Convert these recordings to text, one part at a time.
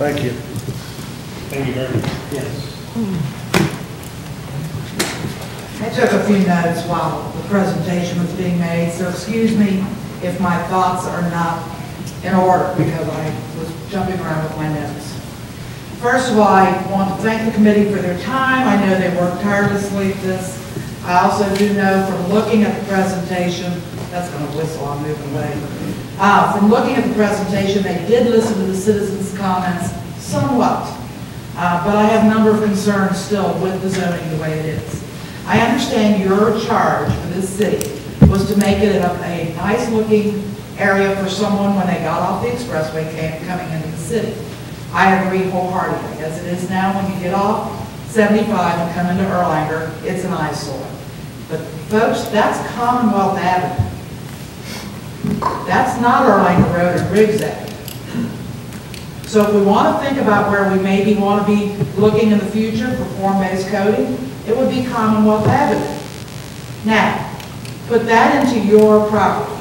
Thank you. Thank you very much. Yes. I took a few notes while the presentation was being made, so excuse me if my thoughts are not in order because I was jumping around with my notes. First of all, I want to thank the committee for their time. I know they worked tirelessly at this. I also do know from looking at the presentation, that's going to whistle, I'm moving away. From looking at the presentation, they did listen to the citizens' comments somewhat, but I have a number of concerns still with the zoning the way it is. I understand your charge for this city was to make it a nice-looking area for someone when they got off the expressway coming into the city. I agree wholeheartedly. As it is now, when you get off 75 and come into Erlanger, it's an eyesore. But folks, that's Commonwealth Avenue. That's not Erlanger Road and Riggs Avenue. So if we want to think about where we maybe want to be looking in the future for form-based coding, it would be Commonwealth Avenue. Now, put that into your property.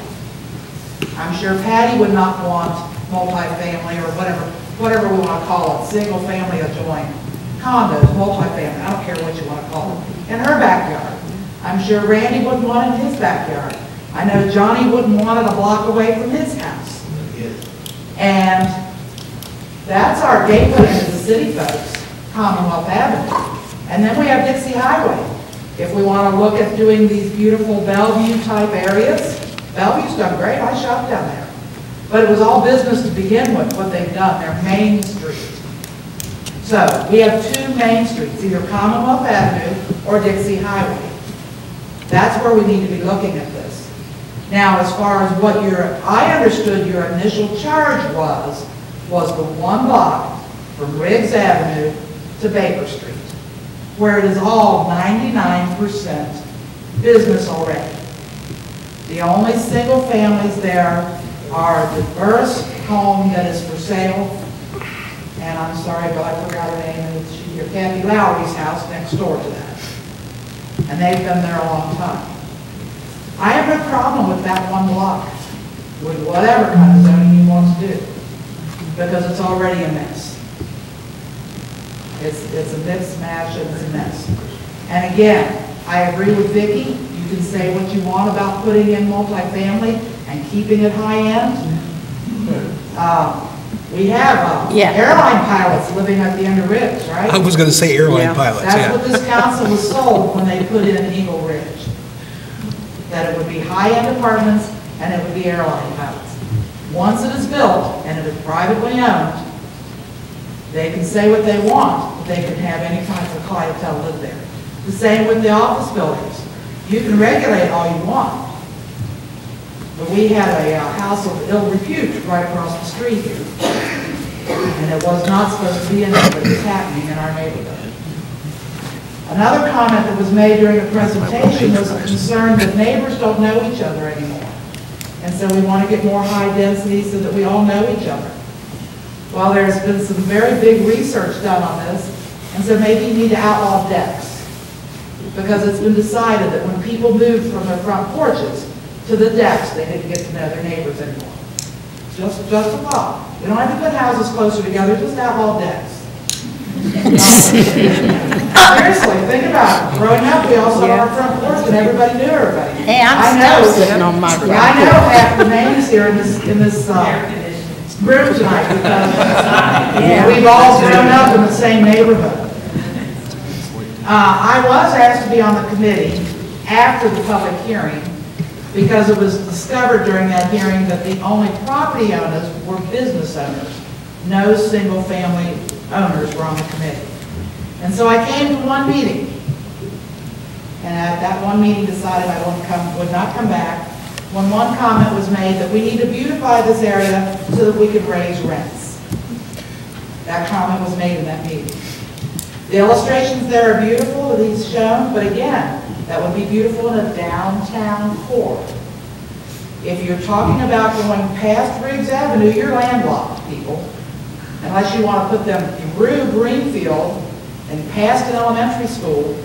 I'm sure Patty would not want multifamily or whatever we want to call it, single family adjoining, condos, multifamily, I don't care what you want to call it, in her backyard. I'm sure Randy wouldn't want it in his backyard. I know Johnny wouldn't want it a block away from his house. And that's our gateway into the city, folks, Commonwealth Avenue. And then we have Dixie Highway. If we want to look at doing these beautiful Bellevue type areas, Bellevue's done great, I shopped down there. But it was all business to begin with, what they've done, their main street. So we have two main streets, either Commonwealth Avenue or Dixie Highway. That's where we need to be looking at this. Now, as far as what I understood your initial charge was the one block from Riggs Avenue to Baker Street, where it is all 99% business already. The only single families there are the Burris home that is for sale, and I'm sorry, but I forgot her name, it's your Kathy Lowry's house next door to that. And they've been there a long time. I have no problem with that one block, with whatever kind of zoning you want to do, because it's already a mess. It's a mixed match and it's a mess. And again, I agree with Vicki. You can say what you want about putting in multifamily and keeping it high end. We have airline pilots living at the end of Ridge, right? I was going to say airline pilots, That's what this council was sold when they put in Eagle Ridge. That it would be high-end apartments and it would be airline pilots. Once it is built and it is privately owned, they can say what they want, but they can have any kind of clientele live there. The same with the office buildings. You can regulate all you want. But we had a house of ill repute right across the street here. And it was not supposed to be in there, but it's happening in our neighborhood. Another comment that was made during the presentation was a concern that neighbors don't know each other anymore. And so we want to get more high density so that we all know each other. Well, there's been some very big research done on this, and so maybe you need to outlaw decks. Because it's been decided that when people moved from their front porches to the decks, they didn't get to know their neighbors anymore. Just a thought. We don't have to put houses closer together, just outlaw decks. Seriously, think about it. Growing up, we all sat on our front porch and everybody knew everybody. Hey, I'm still sitting on my front porch. I know half the names here in this room tonight because we've all grown up in the same neighborhood. I was asked to be on the committee after the public hearing because it was discovered during that hearing that the only property owners were business owners. No single family owners were on the committee. And so I came to one meeting. And at that one meeting decided I would not come back when one comment was made that we need to beautify this area so that we could raise rents. That comment was made in that meeting. The illustrations there are beautiful that he's shown, but again, that would be beautiful in a downtown core. If you're talking about going past Riggs Avenue, you're landlocked, people. Unless you want to put them through Greenfield and past an elementary school,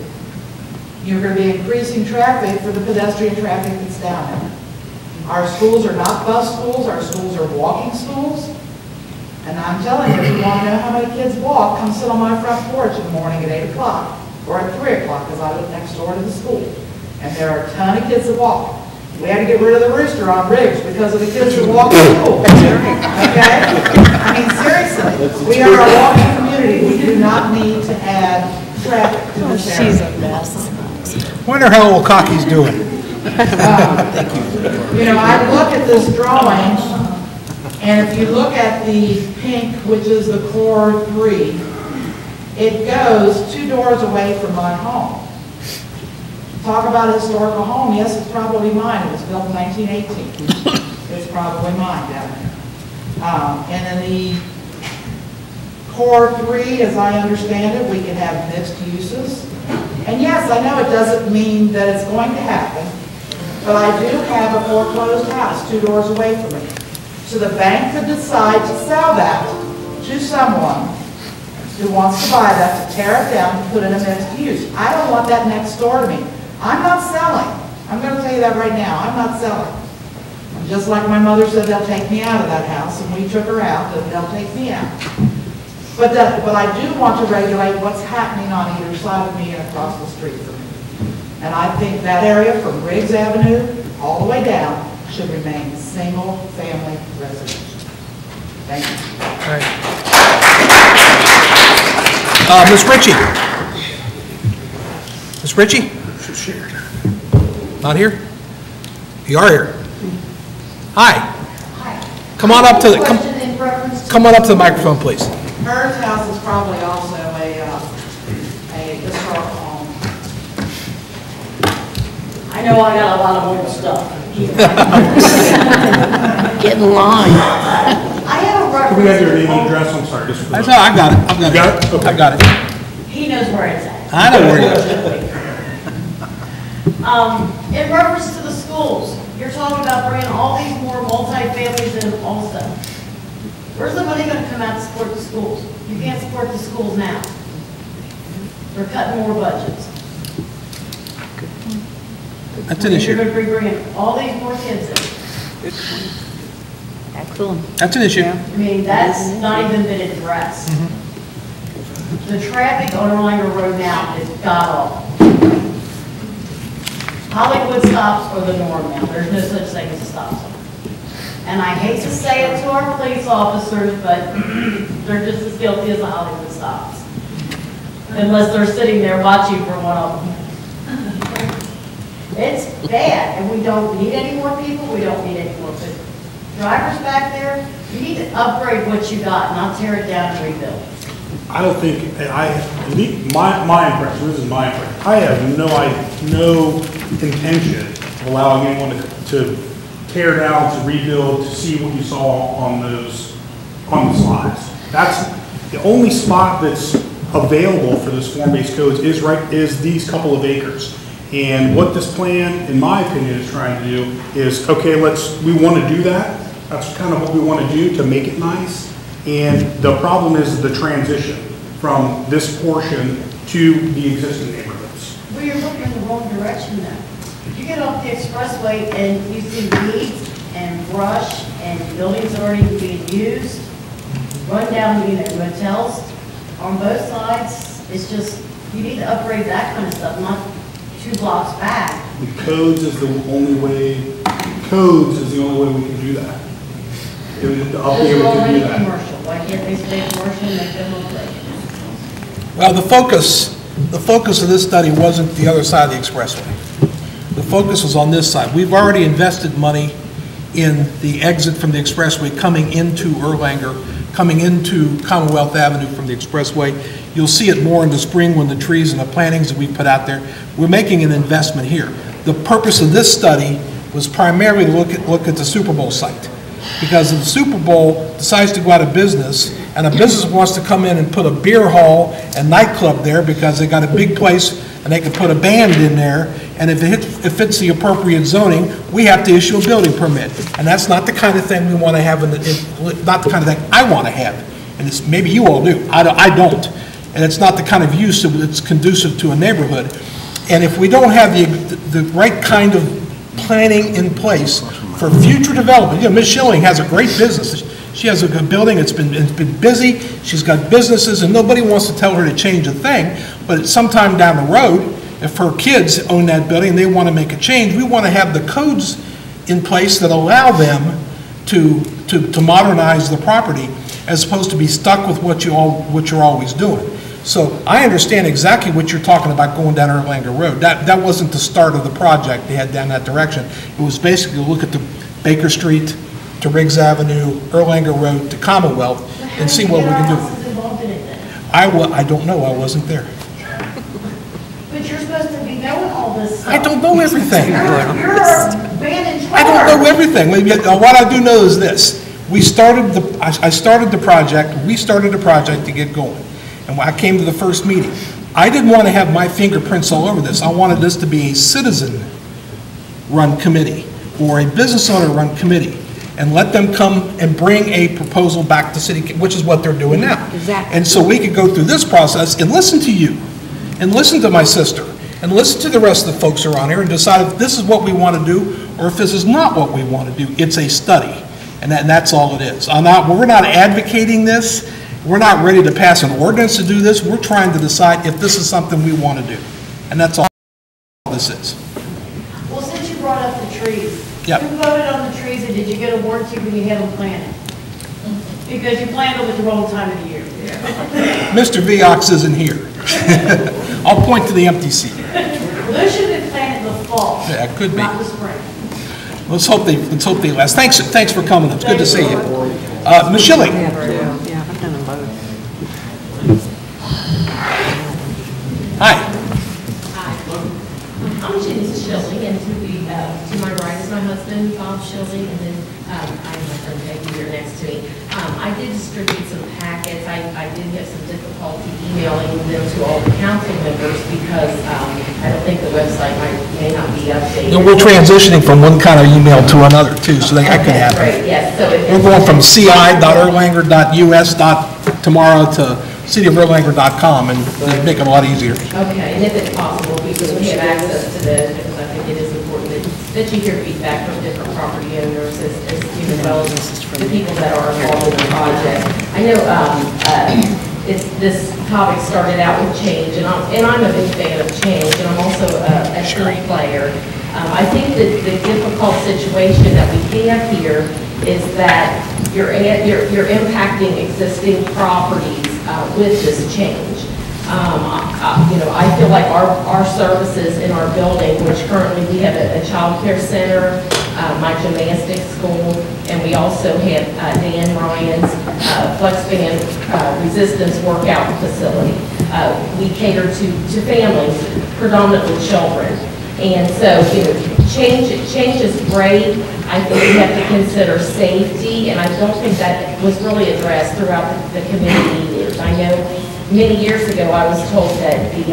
you're going to be increasing traffic for the pedestrian traffic that's down there. Our schools are not bus schools, our schools are walking schools. And I'm telling you, if you want to know how many kids walk, come sit on my front porch in the morning at 8 o'clock or at 3 o'clock, because I live next door to the school. And there are a ton of kids that walk. We had to get rid of the rooster on Riggs because of the kids that walk to school. Okay? I mean, seriously, we are a walking community. We do not need to add traffic to this area. She's a mess. Wonder how old Cocky's doing. You know, I look at this drawing, and if you look at the pink, which is the core 3, it goes 2 doors away from my home. Talk about a historical home, yes, it's probably mine. It was built in 1918. It's probably mine down there. And then the core 3, as I understand it, we can have mixed uses. And yes, I know it doesn't mean that it's going to happen, but I do have a foreclosed house 2 doors away from me. So the bank could decide to sell that to someone who wants to buy that, to tear it down, to put in a mixed use. I don't want that next door to me. I'm not selling. I'm going to tell you that right now. I'm not selling. Just like my mother said, they'll take me out of that house, and we took her out, and they'll take me out. But I do want to regulate what's happening on either side of me and across the street from me. And I think that area from Riggs Avenue all the way down should remain single-family residential. Thank you. All right. Ms. Ritchie. Ms. Ritchie? Not here? You are here. Hi. Hi. Come on up to the Question in reference to come on up to the microphone, please. Hers house is probably also a historical home. I know I got a lot of old stuff. Get in line. I have a reference. Can we have your name and address? I'm sorry, just for I the... got it. You got it? Okay. I got it. He knows where it's at. I know where it is. In reference to the schools, you're talking about bringing all these more multi-families in also. Where's the money going to come out to support the schools? You can't support the schools now. They're cutting more budgets. That's an You're issue. going to be bringing all these more kids in. Excellent. That's an issue. I mean, that's not even been addressed. The traffic on Erlanger Road now is god-awful. Hollywood stops are the norm now. There's no such thing as a stop sign. And I hate to say it to our police officers, but they're just as guilty as the Hollywood stops. Unless they're sitting there watching for one of them. It's bad, and we don't need any more people. We don't need any more people. Drivers back there, you need to upgrade what you got, not tear it down and rebuild. I don't think, my impression, this is my impression, I have no intention of allowing anyone to tear down, to rebuild, to see what you saw on the slides. That's the only spot that's available for this form-based codes is these couple of acres. And what this plan, in my opinion, is trying to do is, okay, we want to do that. That's kind of what we want to do to make it nice. And the problem is the transition from this portion to the existing neighborhoods. Well, you're looking in the wrong direction now. You get off the expressway and you see weeds and brush and buildings already being used, run down motels on both sides. It's just, you need to upgrade that kind of stuff, not 2 blocks back. The codes is the only way we can do that. I'll be Those are able to do already that. commercial. Why can't they stay commercial and make them look like? Well, the focus of this study wasn't the other side of the expressway. The focus was on this side. We've already invested money in the exit from the expressway coming into Erlanger, coming into Commonwealth Avenue from the expressway. You'll see it more in the spring when the trees and the plantings that we put out there. We're making an investment here. The purpose of this study was primarily to look at the Super Bowl site. Because if the Super Bowl decides to go out of business, and a business wants to come in and put a beer hall and nightclub there because they got a big place and they can put a band in there, and if it fits the appropriate zoning, we have to issue a building permit. And that's not the kind of thing we want to have, not the kind of thing I want to have. And it's, maybe you all do, I don't. And it's not the kind of use that's conducive to a neighborhood. And if we don't have the right kind of planning in place for future development, Ms. Schilling has a great business. She has a good building, it's been busy, she's got businesses, and nobody wants to tell her to change a thing, but sometime down the road, if her kids own that building and they want to make a change, we want to have the codes in place that allow them to modernize the property, as opposed to be stuck with what you're always doing. So I understand exactly what you're talking about going down Erlanger Road. That wasn't the start of the project they had down that direction. It was basically to look at the Baker Street to Riggs Avenue, Erlanger Road to Commonwealth, and see what we can do. How do you get our houses involved in it then? I don't know, I wasn't there. But you're supposed to be knowing all this stuff. I don't know everything. You're a band in charge. I don't know everything. What I do know is this. I started the project, we started the project to get going. And when I came to the first meeting, I didn't want to have my fingerprints all over this. I wanted this to be a citizen-run committee or a business owner-run committee, and let them come and bring a proposal back to city, which is what they're doing now. Exactly. And so we could go through this process and listen to you, and listen to my sister, and listen to the rest of the folks who are on here, and decide if this is what we want to do, or if this is not what we want to do. It's a study, and that's all it is. We're not advocating this. We're not ready to pass an ordinance to do this. We're trying to decide if this is something we want to do. And that's all this is. Well, since you brought up the trees. Yep. Who voted on the trees and did you get a warranty when you had them planted? Because you planted them at the wrong time of the year. Mr. Viox isn't here. I'll point to the empty seat. Well, those should have been planted in the fall. Yeah, it could be. Not the spring. Let's hope they last. Thanks for coming. It's good to see you. Ms. Schilling. Yeah, I've done them both. Hi. Hi. I'm Janice Shilling, and to my right is my husband, Bob Shilling, and then I have my friend Peggy here next to me. I did distribute some packets. I did have some difficulty emailing them to all the council members because I don't think the website may not be updated. And we're transitioning from one kind of email to another, too, so that could happen. Great, yes. So We're going from ci.erlanger.us.tomorrow to cityoferlanger.com, and it'd make it a lot easier. Okay, and if it's possible, we have access to this, because I think it is important that you hear feedback from different property owners as well as the people that are involved in the project. I know this topic started out with change, and I'm a big fan of change, and I'm also a tree player. I think that the difficult situation that we have here is that you're impacting existing properties with this change. I feel like our services in our building, which currently we have a child care center, my gymnastics school, and we also have Dan Ryan's FlexBand resistance workout facility. We cater to families, predominantly children. And so, change is great. I think we have to consider safety, and I don't think that was really addressed throughout the committee meetings. I know many years ago I was told that the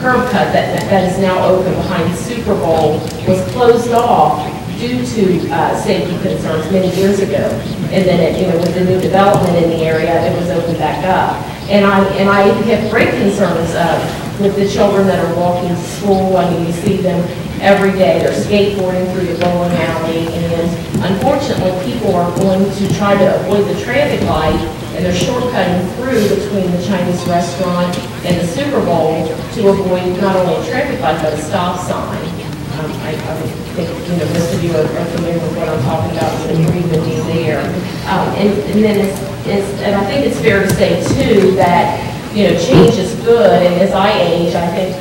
curb cut that is now open behind the Super Bowl was closed off due to safety concerns many years ago. And then, with the new development in the area, it was opened back up. And I have great concerns with the children that are walking to school. I mean, you see them every day. They're skateboarding through the bowling alley, and unfortunately, people are going to try to avoid the traffic light, and they're shortcutting through between the Chinese restaurant and the Super Bowl to avoid not only a traffic light, but a stop sign. I think, most of you are familiar with what I'm talking about, so agree with me there. And I think it's fair to say, too, that change is good, and as I age, I think,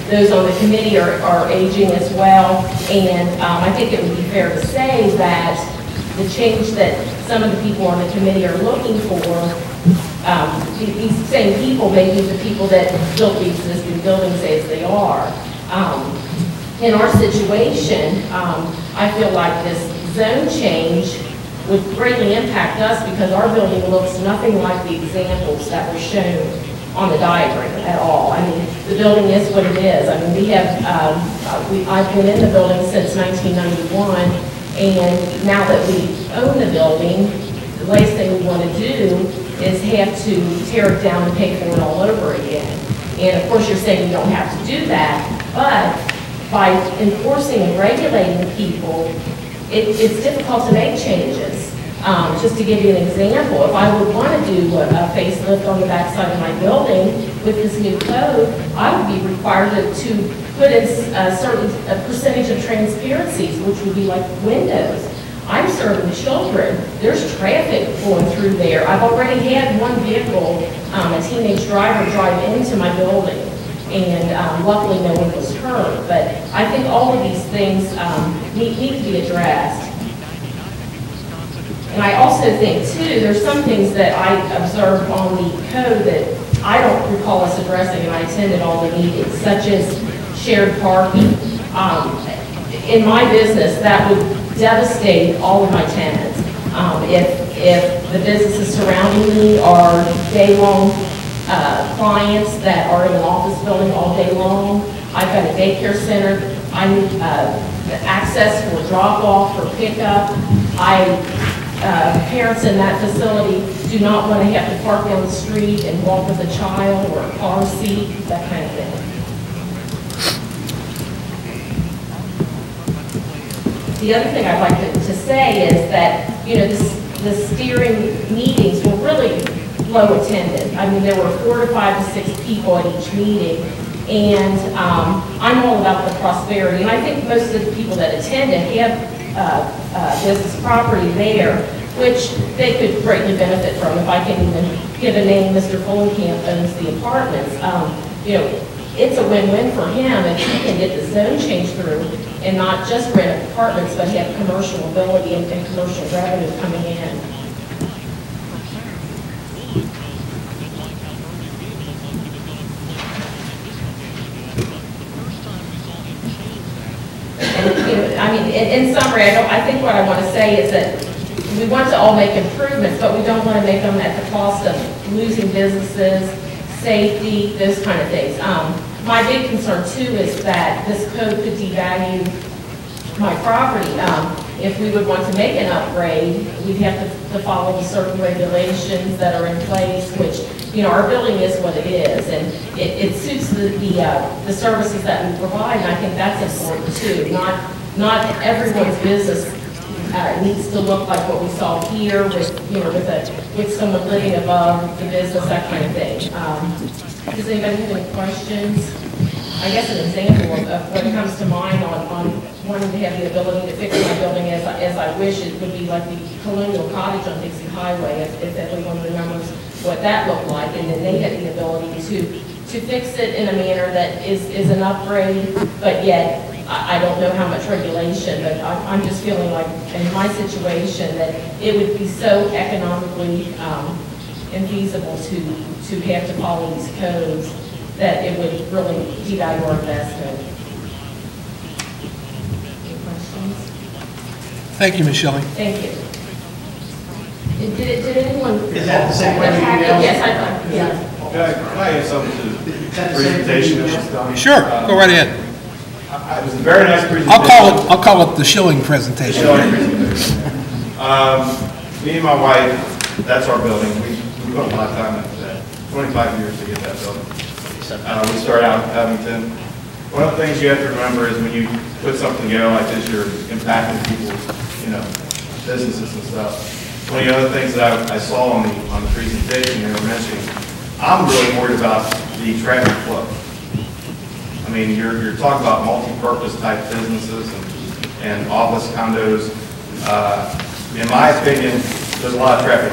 those on the committee are aging as well, and I think it would be fair to say that the change that some of the people on the committee are looking for, these same people may be the people that built the existing buildings as they are. In our situation, I feel like this zone change would greatly impact us because our building looks nothing like the examples that were shown on the diagram at all. I mean, the building is what it is. I mean, we have, I've been in the building since 1991, and now that we own the building, the last thing we want to do is have to tear it down and pay for it all over again. And of course, you're saying you don't have to do that, but by enforcing and regulating people, it's difficult to make changes. Just to give you an example, if I would want to do a facelift on the backside of my building with this new code, I would be required to put in a percentage of transparencies, which would be like windows. I'm serving children. There's traffic going through there. I've already had one vehicle, a teenage driver, drive into my building, and luckily no one was hurt. But I think all of these things need to be addressed. And I also think, too, there's some things that I observed on the code that I don't recall us addressing, and I attended all the meetings, such as shared parking. In my business, that would devastate all of my tenants. If the businesses surrounding me are day-long clients that are in an office building all day long, I've got a daycare center, I need access for drop-off or pickup. Parents in that facility do not want to have to park down the street and walk with a child or a car seat, that kind of thing. The other thing I'd like to say is that, you know, the steering meetings were really low attended. I mean, there were 4 to 5 to 6 people at each meeting, and I'm all about the prosperity, and I think most of the people that attended have business property there, which they could greatly benefit from. If I can even give a name, Mr. Fulenkamp owns the apartments. You know, it's a win-win for him if he can get the zone change through and not just rent apartments, but have commercial ability and commercial revenue coming in. And, you know, I mean, in summary, I think what I want to say is that we want to all make improvements, but we don't want to make them at the cost of losing businesses, safety, those kind of things. My big concern too is that this code could devalue my property. If we would want to make an upgrade, we'd have to follow the certain regulations that are in place, which, you know, our building is what it is, and it suits the services that we provide, and I think that's important too. Not everyone's business needs to look like what we saw here with, you know, with someone living above the business, that kind of thing. Does anybody have any questions? I guess an example of what comes to mind on wanting to have the ability to fix my building as I wish it would be like the Colonial Cottage on Dixie Highway, if everyone remembers what that looked like, and then they had the ability to fix it in a manner that is an upgrade, but yet I don't know how much regulation, but I'm just feeling like in my situation that it would be so economically infeasible to have to follow these codes that it would really devalue our investment. Any questions? Thank you, Ms. Shelley. Thank you. Did anyone? Is that the same way you emailed? Yes, I thought, yeah. Okay, can I add something to the presentation that was done? Sure, go right ahead. It was a very nice presentation. I'll call it the Schilling presentation. Showing presentation. Me and my wife, that's our building. We put a lot of time into that. 25 years to get that building. We started out in Covington. One of the things you have to remember is when you put something together like this, you're impacting people's, you know, businesses and stuff. One of the other things that I saw on the presentation you were mentioning, I'm really worried about the traffic flow. I mean, you're talking about multi-purpose type businesses and office condos. In my opinion, there's a lot of traffic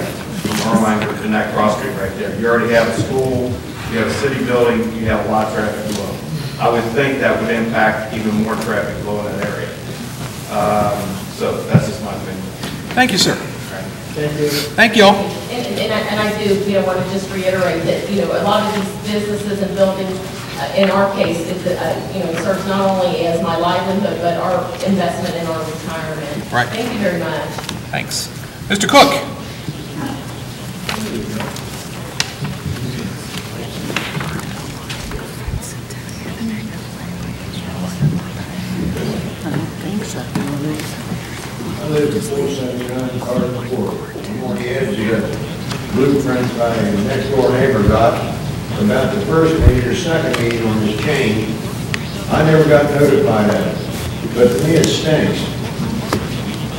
in that cross street right there. You already have a school, you have a city building, you have a lot of traffic flow. I would think that would impact even more traffic flow in that area. So that's just my opinion. Thank you, sir. Thank you. Thank you all. And I do, you know, want to just reiterate that, you know, a lot of these businesses and buildings, in our case, you know, serves not only as my livelihood, but our investment in our retirement. Right. Thank you very much. Thanks. Mr. Cook. I live at 479 Carter Court. I'm on the edge of the blueprints by a next door neighbor got about the first meeting or second meeting on this change. I never got notified of it, but to me it stinks.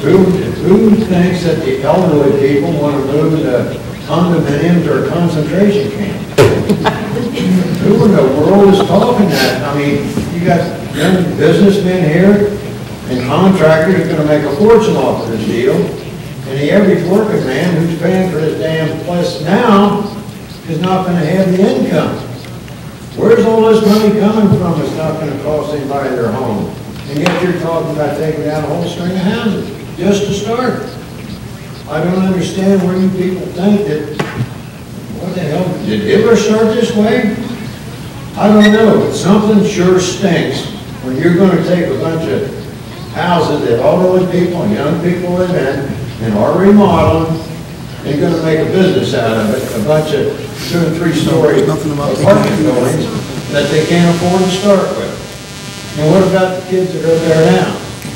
Who thinks that the elderly people want to move to condominiums or concentration camps? Who in the world is talking that? I mean, you got young businessmen here and contractors are gonna make a fortune off of this deal. And the average working man who's paying for this damn place now is not gonna have the income. Where's all this money coming from? It's not gonna cost anybody their home. And yet you're talking about taking down a whole string of houses, just to start. I don't understand where you people think that, what the hell, did Hitler start this way? I don't know, but something sure stinks when you're gonna take a bunch of houses that elderly people and young people live in and are remodeling, and gonna make a business out of it, a bunch of 2- and 3-story apartment buildings that they can't afford to start with. And what about the kids that are there now?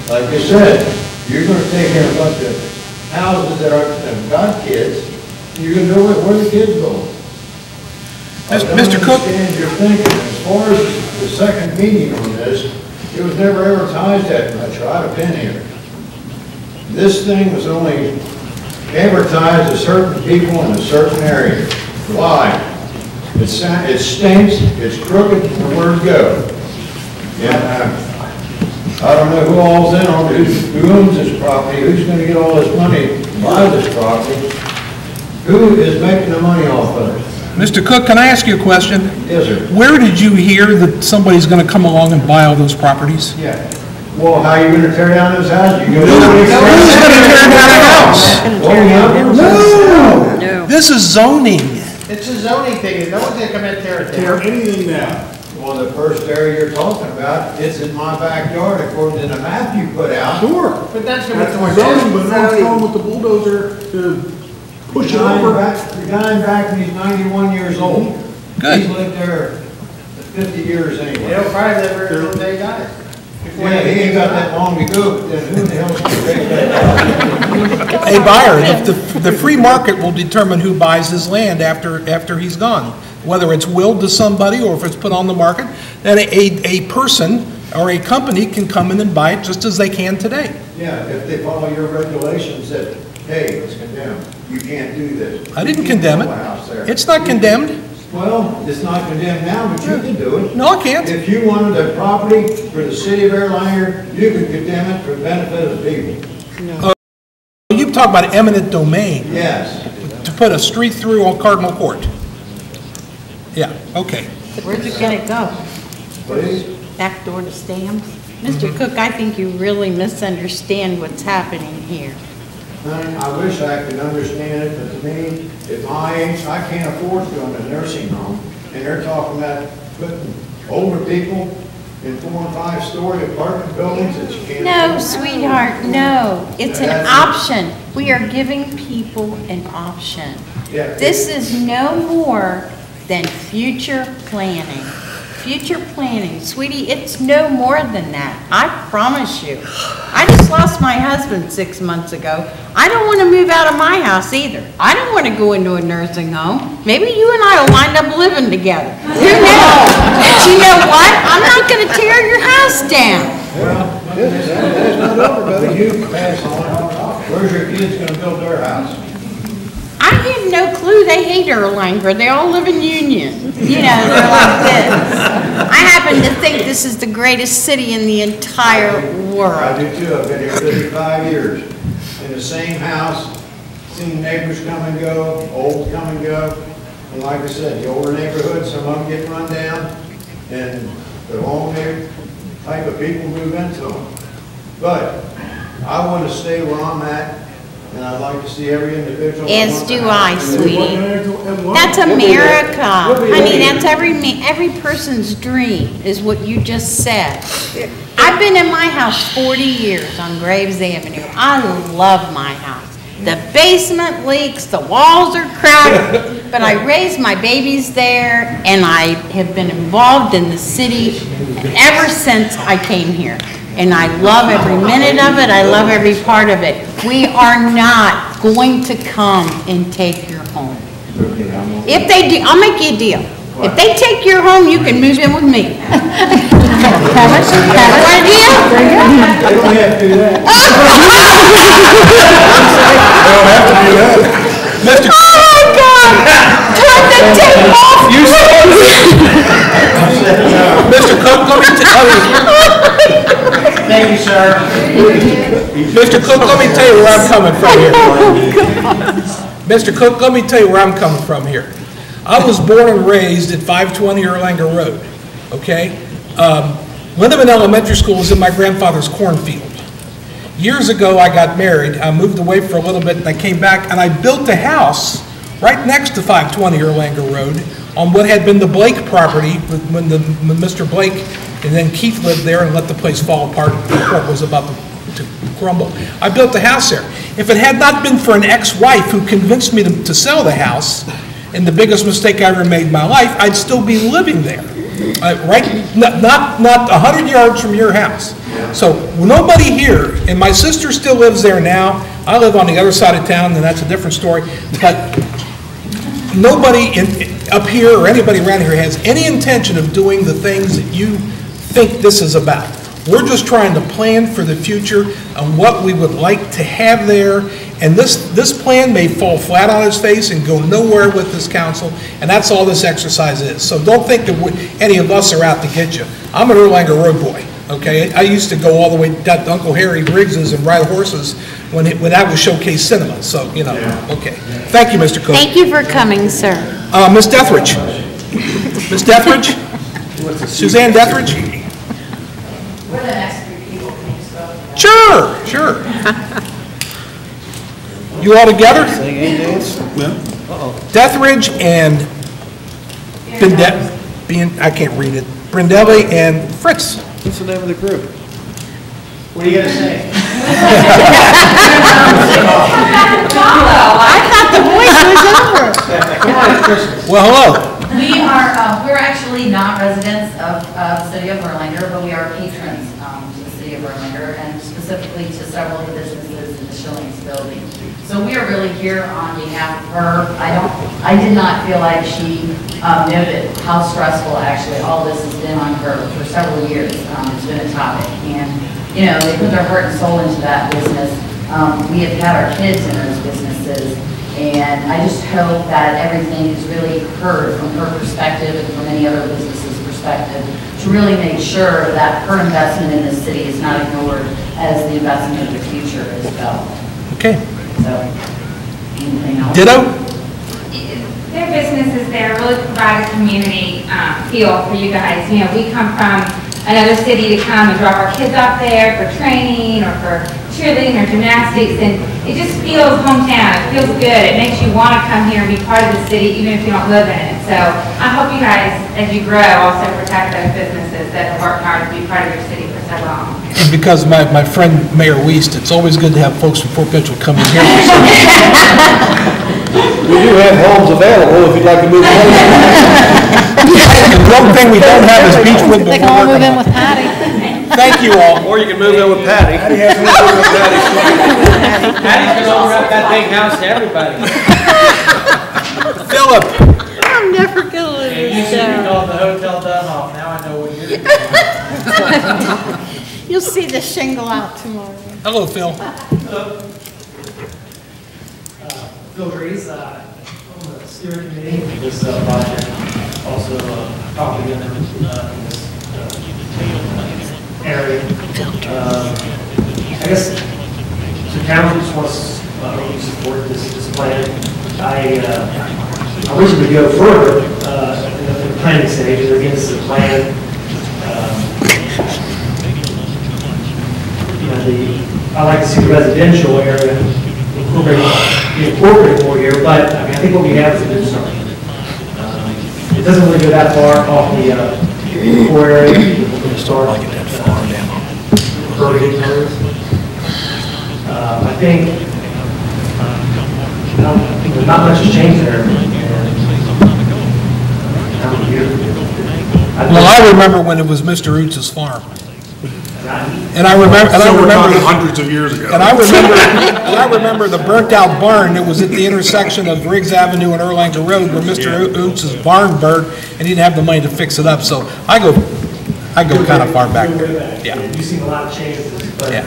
Like you said, you're gonna take in a bunch of houses that have got kids, and you're gonna know where the kids go. Mr. Cook? I don't understand your thinking. As far as the second meeting on this, it was never advertised that much, or I'd have been here. This thing was only advertised to certain people in a certain area. Why? It stinks, it's crooked, and where'd it go? Yeah, I don't know who all's in on it, who owns this property, who's gonna get all this money to buy this property, who is making the money off of it? Mr. Cook, can I ask you a question? Yes, sir. Where did you hear that somebody's going to come along and buy all those properties? Yeah. Well, how are you gonna tear down this house? You Who's going to tear down a house? No. This is zoning. It's a zoning thing, no one's gonna come in and tear it Tear down. anything down. Well, the first area you're talking about, it's in my backyard according to the map you put out. Sure. But that's gonna be torn Zoning, down. but no one's going with the bulldozer to push it The guy in over. back- the guy in back, he's 91 years old. Good. He's lived there 50 years anyway. They'll probably live there until they die. Before Yeah, they he ain't got that long to go, but then who the hell's gonna take that? Hey, buyer, the free market will determine who buys his land after he's gone. Whether it's willed to somebody or if it's put on the market, then a person or a company can come in and buy it just as they can today. Yeah, if they follow your regulations that, hey, it's condemned, you can't do this. I didn't You can't condemn it. build a house there. It's not condemned. Well, it's not condemned now, but you can do it. No, I can't. If you wanted a property for the city of Erlanger, you could condemn it for the benefit of the people. You talk about eminent domain, Yes. to put a street through on Cardinal Court. Yeah, okay. Where's it gonna go? Please? Back door to Sam's? Mr. Cook, I think you really misunderstand what's happening here. I wish I could understand it, but to me, at my age, I can't afford to go to a nursing home. And they're talking about putting older people in 4- and 5-story apartment buildings that you can't. No, afford. sweetheart, no. It's an option. We are giving people an option. Yeah. This is no more than future planning. Future planning, sweetie, it's no more than that. I promise you. I just lost my husband 6 months ago. I don't want to move out of my house either. I don't want to go into a nursing home. Maybe you and I will wind up living together. Who knows? But you know what? I'm not going to tear your house down. Well, that's not over, buddy. You pass on. Where's your kids gonna build their house? I have no clue. They hate Erlanger. They all live in Union. You know, they're like this. I happen to think this is the greatest city in the entire I world. do too. I've been here 35 years. In the same house, seen neighbors come and go, old come and go. And like I said, the older neighborhoods, some of them get run down, and the wrong type of people move into them. But I want to stay where I'm at, and I'd like to see every individual. As do I, sweetie. That's That's America. Honey, that's every person's dream, is what you just said. I've been in my house 40 years on Graves Avenue. I love my house. The basement leaks, the walls are cracked, but I raised my babies there, and I have been involved in the city ever since I came here. And I love every minute of it, I love every part of it. We are not going to come and take your home. If they do, I'll make you a deal. If they take your home, you can move in with me. Have an idea? They don't have to do that. Mr. Oh my God! Turn the tape off! Mr. Cook, let me tell you. Thank you, sir. Mr. Cook, let me tell you where I'm coming from here. Mr. Cook, let me tell you where I'm coming from here. I was born and raised at 520 Erlanger Road, okay? Lindeman Elementary School was in my grandfather's cornfield. Years ago, I got married. I moved away for a little bit, and I came back, and I built a house right next to 520 Erlanger Road on what had been the Blake property when Mr. Blake and then Keith lived there and let the place fall apart. The court was about to crumble. I built a house there. If it had not been for an ex-wife who convinced me to sell the house, and the biggest mistake I ever made in my life, I'd still be living there, right? Not 100 yards from your house. So nobody here, and my sister still lives there now. I live on the other side of town, and that's a different story. But nobody up here or anybody around here has any intention of doing the things that you think this is about. We're just trying to plan for the future and what we would like to have there. And this plan may fall flat on its face and go nowhere with this council, and that's all this exercise is. So don't think that any of us are out to get you. I'm an Erlanger Road boy, okay? I used to go all the way down to Uncle Harry Briggs's and ride horses when that was Showcase Cinema. So, you know, okay. Thank you, Mr. Cook. Thank you for coming, sir. Ms. Dethridge. Ms. Dethridge? Suzanne Dethridge? We're the next three people, please, so. Sure. You all together? Dethridge and I can't read it. Brindelli and Fritz. What's the name of the group? What are you gonna say? I thought the voice was over. Come on, Christmas. Well, hello. We're actually not residents of the city of Erlanger, but we are patrons to the city of Erlanger and specifically to several of the businesses in the Schillings building. So we are really here on behalf of her. I did not feel like she noted how stressful actually all this has been on her for several years. It's been a topic, and you know, they put their heart and soul into that business. We have had our kids in those businesses, and I just hope that everything is really heard from her perspective and from any other business's perspective to really make sure that her investment in this city is not ignored as the investment of the future as well. Okay. So, anything else? Ditto? Their businesses there really provide a community feel for you guys. You know, we come from another city to come and drop our kids off there for training or for cheerleading or gymnastics, and it just feels hometown. It feels good. It makes you want to come here and be part of the city even if you don't live in it. So I hope you guys, as you grow, also protect those businesses that have worked hard to be part of your city for so long. And because my friend Mayor Wiest, it's always good to have folks from Fort Mitchell come in here. We do have homes available if you'd like to move in. The one thing we don't have is Beechwood. They can all move in with Patty. Thank you all. Or you can move in with Patty. Patty's gonna open up that big house to everybody. Philip. I'm never gonna lose You should be this called the Hotel Dunlop. Now I know what you're doing. show. You'll see the shingle out tomorrow. Hello, Phil. Phil Reese, on the steering committee for this project, also property in this area. I guess the town just wants to support this plan. I wish we could go further in the planning stage. Again, this is a plan. I like to see the residential area incorporated more here, but I think what we have is a good start. It doesn't really go that far off the core area. We're going to start like that far down. Urban areas. I think not much has changed there. Well, I remember when it was Mr. Oots' farm. And I remember, So we're talking hundreds of years ago. and I remember the burnt out barn that was at the intersection of Riggs Avenue and Erlanger Road where Mr. Oots' barn burned and he didn't have the money to fix it up. So I go kind of far back there. Yeah. You've seen a lot of changes, but, Yeah.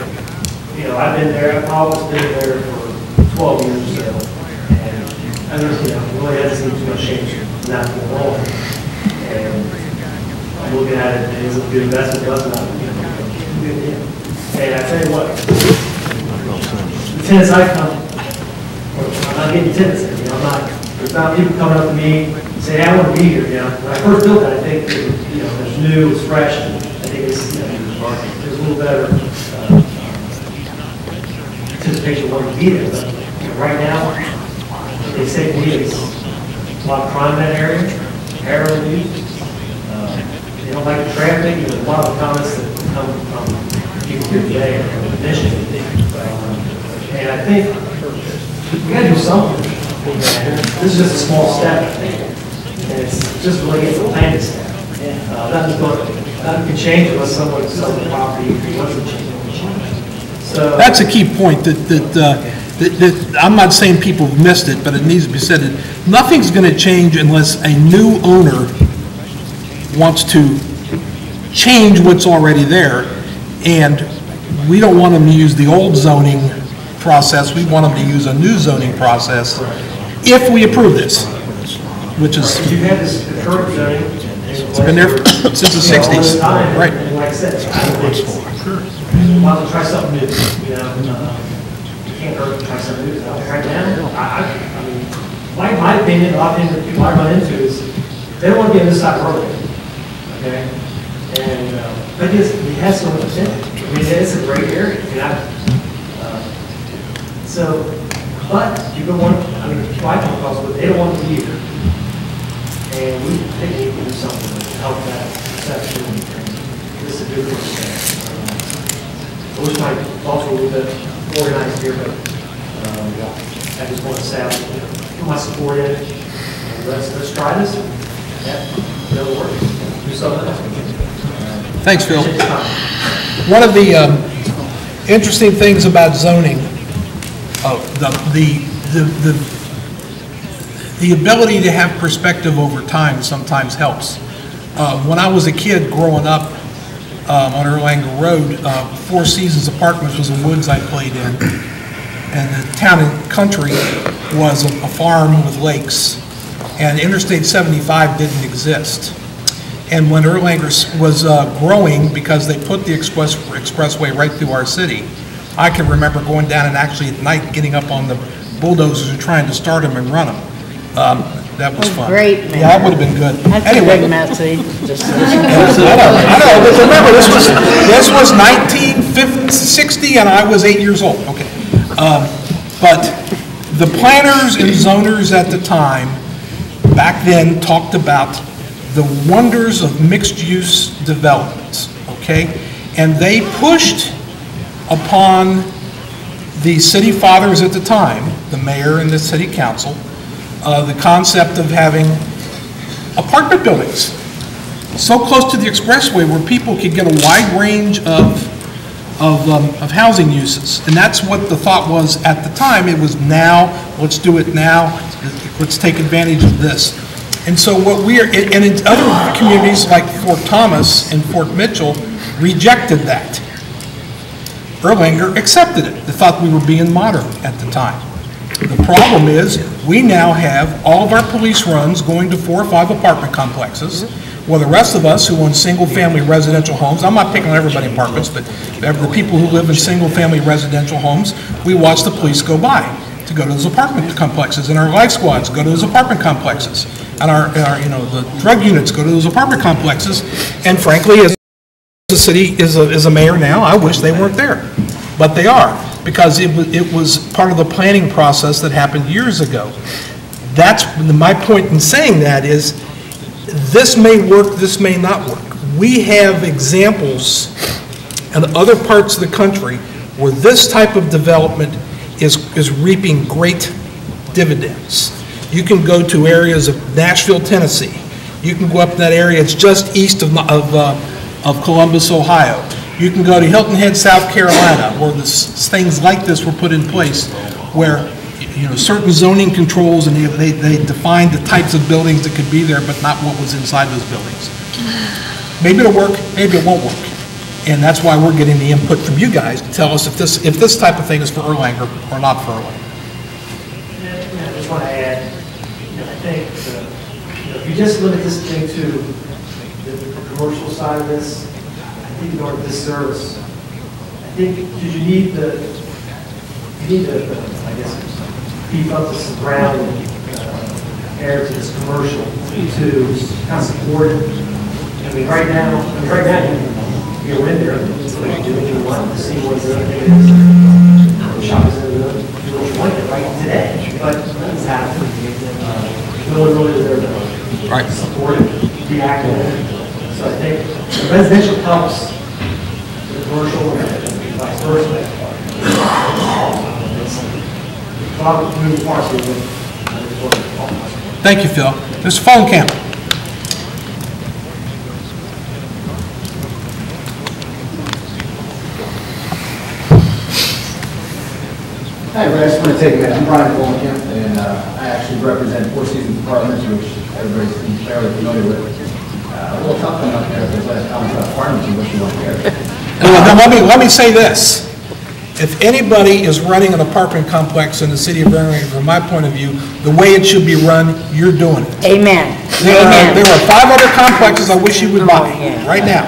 you know, I've been there, I've always been there for 12 years or so. And I don't, you know, really hasn't seen too much change from that point on. And I'm looking at it, and it's a good investment, but not, you know, good, yeah. And I tell you what, the tenants I come, I'm not getting tenants, you know, there's not people coming up to me saying, I want to be here, you know. When I first built that, I think, you know, it's new, it's fresh, and I think it's, you know, there's a little better anticipation of wanting to be there. But, you know, right now, what they say to me is a lot of crime in that area, heroin use. They don't like the traffic, you know, a lot of the comments that come from people here today are admission. And I think we got to do something. This is just a small step, I think. And it's just really getting the planning step. Nothing can change unless someone sells the property wants to change. So That's a key point that I'm not saying people have missed it, but it needs to be said that nothing's going to change unless a new owner wants to change what's already there. And we don't want them to use the old zoning process. We want them to use a new zoning process if we approve this, which is, you had this current zoning. it's been there since the 60s. Right. And like I said, I think it's, why don't we try something new, you know? You can't hurt to try something new. Right now, I mean, my opinion, a lot of things that people I run into is, they don't want to be on this side of the road, okay? And, but it has so much potential. I mean, it's a great area, you know? So, but people want, I mean, people I come across with, they don't want to be here. And we think we can do something to help that section. This is a good thing. I wish my thoughts were a little bit organized here, but I just want to say, put my support in it. And let's try this. It'll work. Do something else. Thanks, Phil. One of the interesting things about zoning, the ability to have perspective over time sometimes helps. When I was a kid growing up on Erlanger Road, Four Seasons Apartments was the woods I played in, and the town and country was a farm with lakes, and Interstate 75 didn't exist. And when Erlanger was growing, because they put the expressway right through our city, I can remember going down and actually at night getting up on the bulldozers and trying to start them and run them. That was fun. Great, man. Yeah, that would have been good. That's Anyway, a big message. I know, but remember, this was 1960 and I was 8 years old. Okay. But the planners and zoners at the time, back then, talked about the wonders of mixed-use developments, okay? And they pushed upon the city fathers at the time, the mayor and the city council, the concept of having apartment buildings so close to the expressway where people could get a wide range of housing uses. And that's what the thought was at the time. It was now, let's do it now, let's take advantage of this. And so what we are, and in other communities like Fort Thomas and Fort Mitchell rejected that. Erlanger accepted it. They thought we were being modern at the time. The problem is, we now have all of our police runs going to 4 or 5 apartment complexes, while the rest of us who own single-family residential homes, I'm not picking on everybody in apartments, but the people who live in single-family residential homes, we watch the police go by to go to those apartment complexes, and our life squads go to those apartment complexes, and our the drug units go to those apartment complexes, and frankly, as the city is a mayor now, I wish they weren't there, but they are, because it was part of the planning process that happened years ago. That's my point in saying that is, this may work, this may not work. We have examples in other parts of the country where this type of development is reaping great dividends. You can go to areas of Nashville, Tennessee. You can go up in that area, it's just east of Columbus, Ohio. You can go to Hilton Head, South Carolina, where things like this were put in place, where certain zoning controls, and they defined the types of buildings that could be there, but not what was inside those buildings. Maybe it'll work, maybe it won't work. And that's why we're getting the input from you guys to tell us if this type of thing is for Erlanger or not for Erlanger. I just want to add, I think if you just limit this thing to the commercial side of this, I think you're going to disservice. I think because you need to, I guess, beef up the surrounding area to this commercial to kind of support it. I mean, right now, you're in there, do what you want to see what the other thing is. The shop is in the what you want it right today, but it's happening. No one really is there to support it, be active in it. So I think the residential helps the commercial and vice versa. Thank you, Phil. Mr. Follenkamp. Hi, everybody. I just want to take a minute. I'm Brian Follenkamp, and I actually represent Four Seasons Apartments, which everybody's fairly familiar with. A little tough one up there, because I comments about apartments and what you want there. Let me say this. If anybody is running an apartment complex in the city of Erlanger, from my point of view, the way it should be run, you're doing it. Amen. There are 5 other complexes I wish you would buy right now.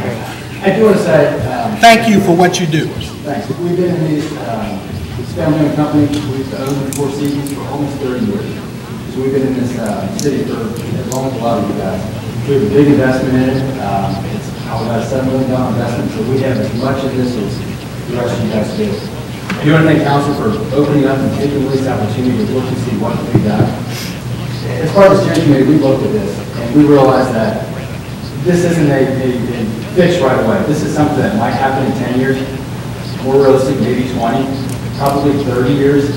I do want to say... thank you for what you do. Thanks. We've been in these family-owned company. We've owned Four Seasons for almost 30 years. So we've been in this city for as long as a lot of you guys. We have a big investment in it. It's about a $7 million investment, so we have as much of this as the rest of you guys do. I do want to thank council for opening up and taking this opportunity to look and see what we got. As part of the steering committee, we looked at this and we realized that this isn't a fix right away. This is something that might happen in 10 years, more realistic, maybe 20, probably 30 years.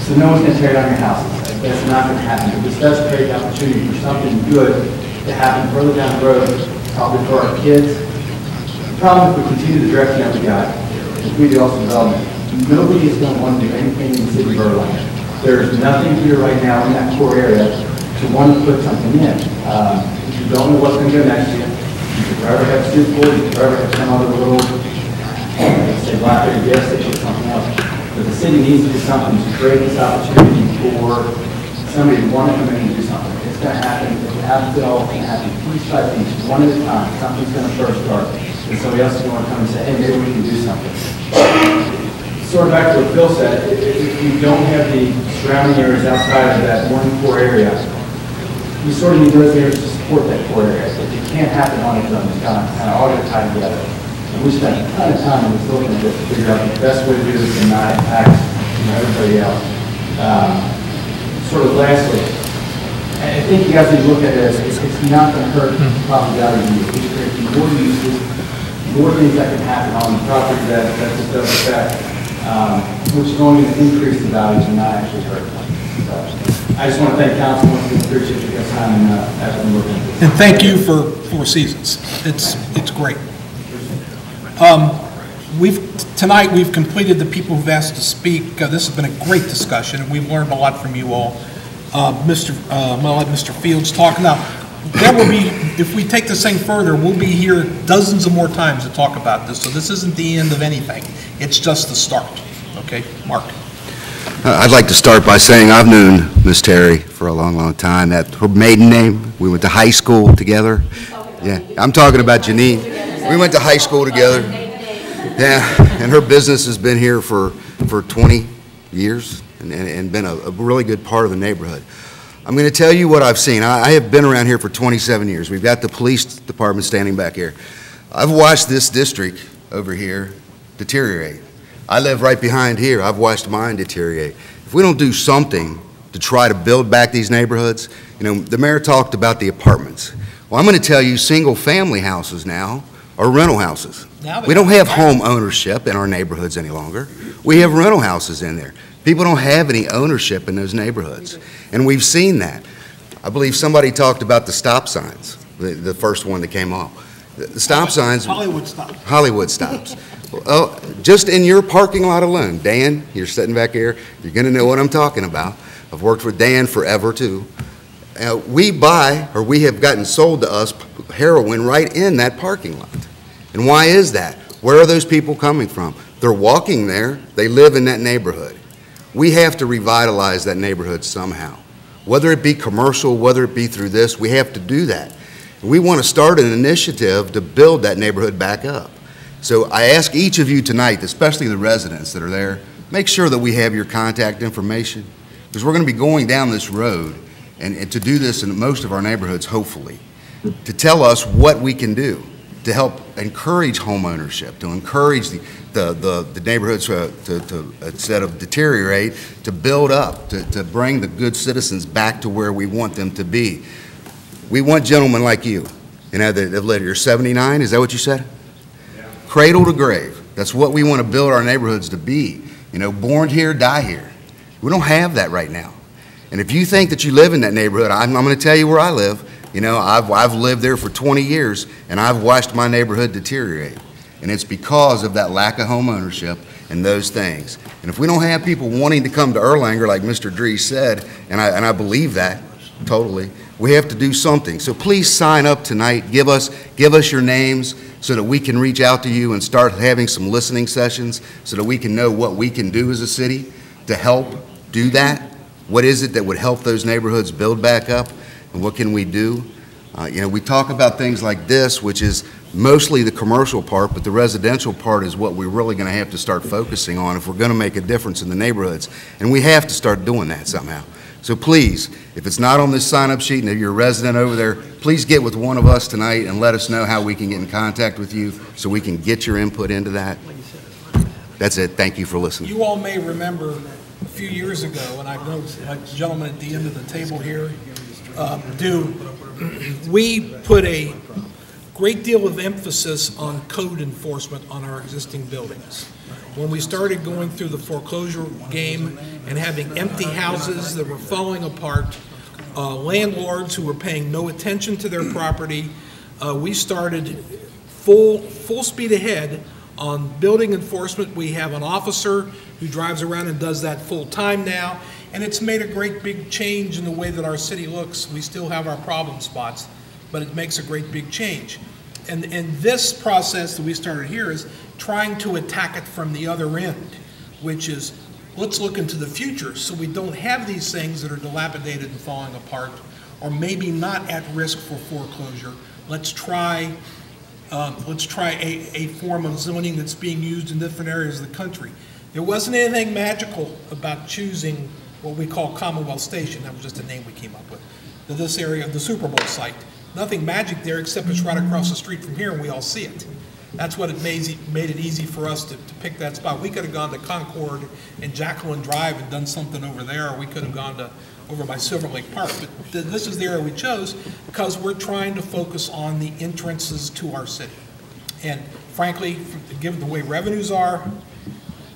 So no one's going to tear down your houses. That's not going to happen. But this does create the opportunity for something good to happen further down the road, probably for our kids. The problem if we continue the direction that we got, if we do also development, nobody is going to want to do anything in the city of Erlanger. There's nothing here right now in that core area to want to put something in. You don't know what's going to go next year. You could forever have soup board, you could forever have some other little, say, Blackberry gas station or something else. But the city needs to do something to create this opportunity for somebody to want to come in and do something. It's going to happen. It happens at all. It's going to happen piece by piece, one at a time. Something's going to first start. And somebody else is going to come and say, hey, maybe we can do something. Sort of back to what Phil said, if you don't have the surrounding areas outside of that one core area, you sort of need those areas to support that core area. It can't happen on its own. It's kind of all going to tie together. And we spent a ton of time in this looking at this to figure out the best way to do this and not impact everybody else. Sort of lastly, I think you guys need to look at it as it's not going to hurt property value. It's creating more uses, more things that can happen on the property that this does affect, which is going to increase the values and not actually hurt them. So I just want to thank council once again. Appreciate you guys' time and after looking at this. And thank you for Four Seasons. It's great. Tonight we've completed the people who've asked to speak. This has been a great discussion, and we've learned a lot from you all. I'm going to let Mr. Fields talk now. There will be, if we take this thing further, we'll be here dozens of more times to talk about this. So this isn't the end of anything. It's just the start. Okay, Mark. I'd like to start by saying I've known Miss Terry for a long, long time. That's her maiden name. We went to high school together. Yeah, I'm talking about Janine. We went to high school together. Yeah, and her business has been here for 20 years and been a really good part of the neighborhood. I'm going to tell you what I've seen. I have been around here for 27 years. We've got the police department standing back here. I've watched this district over here deteriorate. I live right behind here. I've watched mine deteriorate. If we don't do something to try to build back these neighborhoods, the mayor talked about the apartments. Well, I'm going to tell you, single-family houses now are rental houses. We don't have home ownership in our neighborhoods any longer. We have rental houses in there. People don't have any ownership in those neighborhoods, and we've seen that. I believe somebody talked about the stop signs, the first one that came off. The stop signs. Hollywood stops. Hollywood stops. Well, just in your parking lot alone, Dan, you're sitting back here, you're going to know what I'm talking about. I've worked with Dan forever, too. We have gotten sold to us heroin right in that parking lot. And why is that? Where are those people coming from? They're walking there. They live in that neighborhood. We have to revitalize that neighborhood somehow. Whether it be commercial, whether it be through this, we have to do that. We want to start an initiative to build that neighborhood back up. So I ask each of you tonight, especially the residents that are there, make sure that we have your contact information, because we're going to be going down this road and to do this in most of our neighborhoods, hopefully, to tell us what we can do to help encourage home ownership, to encourage the neighborhoods to instead of deteriorate, to build up, to bring the good citizens back to where we want them to be. We want gentlemen like you, that live here. 79, is that what you said? Yeah. Cradle to grave. That's what we want to build our neighborhoods to be. Born here, die here. We don't have that right now. And if you think that you live in that neighborhood, I'm going to tell you where I live. I've lived there for 20 years, and I've watched my neighborhood deteriorate. And it's because of that lack of home ownership and those things. And if we don't have people wanting to come to Erlanger, like Mr. Dries said, and I believe that totally, we have to do something. So please sign up tonight. Give us your names so that we can reach out to you and start having some listening sessions so that we can know what we can do as a city to help do that. What is it that would help those neighborhoods build back up, and what can we do? We talk about things like this, which is mostly the commercial part, but the residential part is what we're really going to have to start focusing on if we're going to make a difference in the neighborhoods. And we have to start doing that somehow. So please, if it's not on this sign-up sheet and if you're a resident over there, please get with one of us tonight and let us know how we can get in contact with you so we can get your input into that. That's it. Thank you for listening. You all may remember a few years ago, and I know a gentleman at the end of the table here we put a great deal of emphasis on code enforcement on our existing buildings. When we started going through the foreclosure game and having empty houses that were falling apart, landlords who were paying no attention to their property, we started full speed ahead on building enforcement. We have an officer who drives around and does that full time now, and it's made a great big change in the way that our city looks. We still have our problem spots, but it makes a great big change. And this process that we started here is trying to attack it from the other end, which is let's look into the future so we don't have these things that are dilapidated and falling apart, or maybe not at risk for foreclosure. Let's try a form of zoning that's being used in different areas of the country. There wasn't anything magical about choosing what we call Commonwealth Station. That was just a name we came up with. This area of the Super Bowl site. Nothing magic there except it's right across the street from here and we all see it. That's what it made it easy for us to pick that spot. We could have gone to Concord and Jacqueline Drive and done something over there, or we could have gone over by Silver Lake Park. But this is the area we chose because we're trying to focus on the entrances to our city. And frankly, given the way revenues are,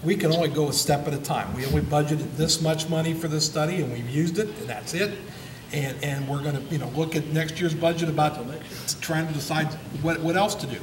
we can only go a step at a time. We only budgeted this much money for this study, and we've used it, and that's it. And we're going to, look at next year's budget about trying to decide what else to do.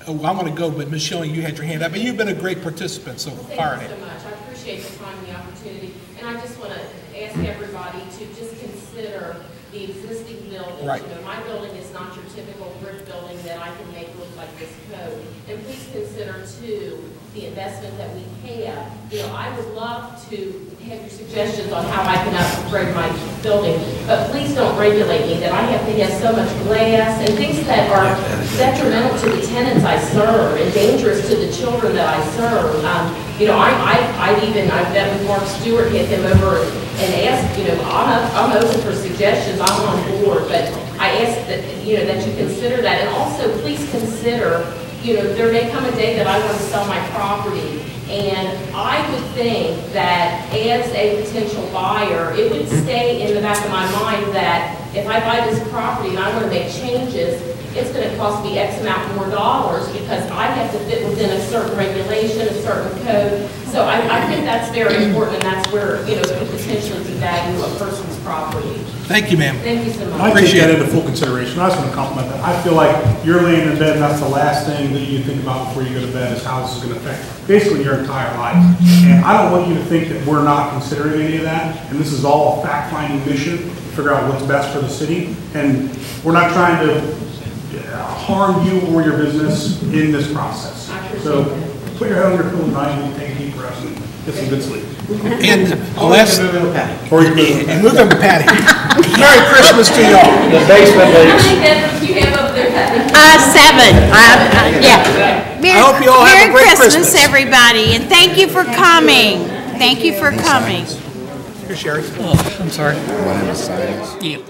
Oh, I'm going to go, but Ms. Schilling, you had your hand up, and you've been a great participant so far. Thank you so much. I appreciate the time and the opportunity, and I just want to ask everybody to just consider the existing buildings. Right. My building is not your typical brick building that I can make look like this code. And please consider too the investment that we have. I would love to have your suggestions on how I can upgrade my building, but please don't regulate me that I have to have so much glass and things that are detrimental to the tenants I serve and dangerous to the children that I serve. I've met with Mark Stewart, had him over and asked, I'm open for suggestions, I'm on board, but I ask that, that you consider that. And also, please consider, there may come a day that I want to sell my property, and I would think that as a potential buyer, it would stay in the back of my mind that if I buy this property and I want to make changes, it's going to cost me X amount more dollars because I have to fit within a certain regulation, a certain code. So I think that's very important, and that's where, you know, it could potentially devalue a person's property. Thank you, ma'am. Thank you so much. I take that into full consideration. I just want to compliment that. I feel like you're laying in bed, and that's the last thing that you think about before you go to bed is how this is going to affect basically your entire life. And I don't want you to think that we're not considering any of that, and this is all a fact-finding mission to figure out what's best for the city. And we're not trying to harm you or your business in this process. So put your head on your pillow tonight and take a deep breath and get some good sleep. And the last, Or you and move them to Patty. Merry Christmas to y'all. The basement How leaks. many bedrooms do you have over there, Patty? 7. Yeah. I hope you all have a great Merry Christmas. everybody, and thank you for coming. Thank you for coming. Here, Sherry. Oh, I'm sorry. Want him to sign this? Yeah.